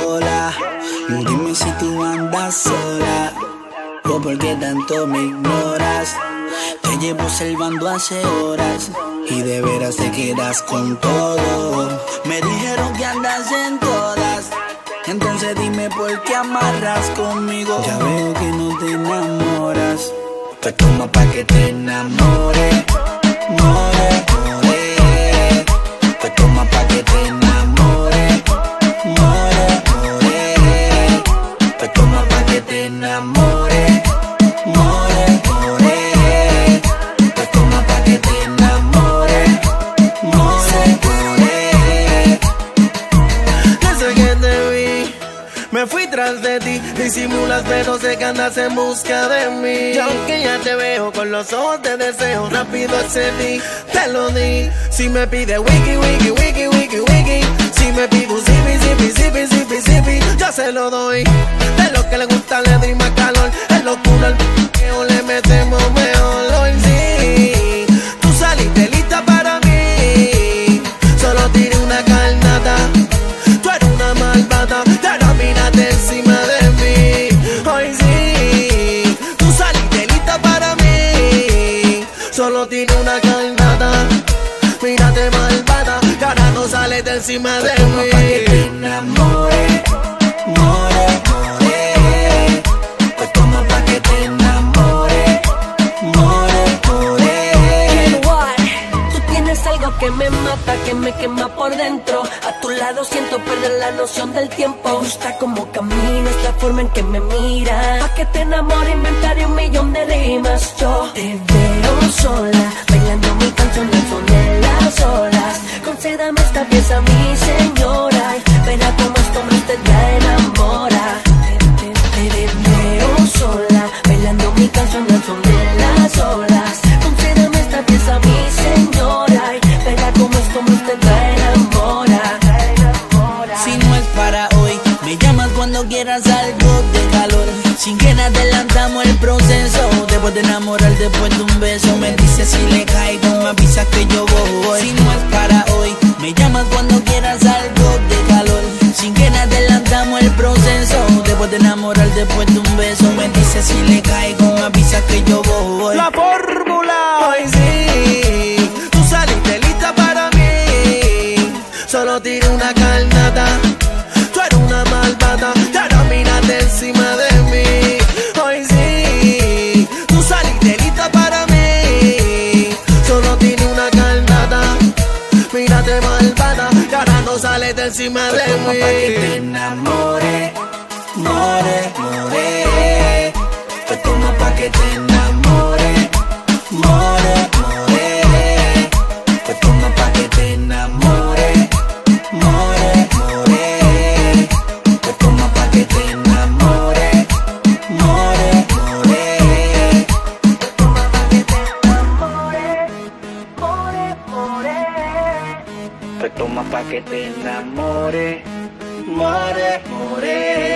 Hola, dime si tú andas sola o por qué tanto me ignoras. Te llevo observando hace horas y de veras te quedas con todo. Me dijeron que andas en todas, entonces dime por qué amarras conmigo. Ya veo que no te enamoras, pues toma pa' que te enamore, more, more. Pues toma pa' que te enamore, more, more. Pues toma pa' que te enamore, more, more. Pues toma pa' que te enamore, more, more. Desde que te vi, me fui tras de ti. Disimulas pero sé que andas en busca de mí. Y aunque ya te veo con los ojos de deseo, rápido accedí, te lo di. Si me pide wiki, wiki, wiki, wiki, wiki, si me pide un zipi, zipi, zipi, zipi, zipi, yo se lo doy. De lo que le gusta le doy más calor. Es locura el p***eo, le metemos mejor. Hoy sí, tú saliste lista para mí. Solo tiré una carnata, tú eres una malvada, pero mírate encima de mí. Hoy sí, tú saliste lista para mí. Solo tiré una carnata, mírate malvada, que ahora no sales de encima de Toma mí. pa' que te enamore, more, more. Pues toma pa' que te enamore, more, more. Tú tienes algo que me mata, que me quema por dentro. A tu lado siento perder la noción del tiempo. Me gusta cómo caminas, la forma en que me miras. Pa' que te enamore inventaré 1.000.000 de rimas. Yo te veo sola, bailando mi canción al son de las olas. Concédame esta pieza, mi señora, y verá cómo esto hombre usted ya enamora. Te veo sola, bailando mi canción al son de las olas. Concédame esta pieza, mi señora, y verá cómo esto hombre usted ya enamora. Si no es para hoy, me llamas cuando quieras algo de calor. Sin que nos adelantamos el proceso. Después de enamorar, después de un beso, me dices si le caigo, me avisas que yo voy. Si no es para hoy, me llamas cuando quieras algo de calor. Sin que nos adelantamos el proceso. Después de enamorar, después de un beso, me dices si le caigo, me avisas que yo voy. La fórmula. Hoy sí, tú saliste lista para mí. Solo tiré una carnata, tú eres una malvada, pero mírate encima de mí. Hoy sí, tú saliste lista para mí. Solo tiré una carnata, mírate malvada, que ahora no sales de encima de Toma pa' que te mí. enamore, more, more. Pues toma pa' que te enamore, more, more. Pues toma pa' que te enamore, more, more. Pues toma pa' que te enamore, more, more. Pues toma pa' que te enamore, more, more. Pues toma pa' que te enamore, more, more.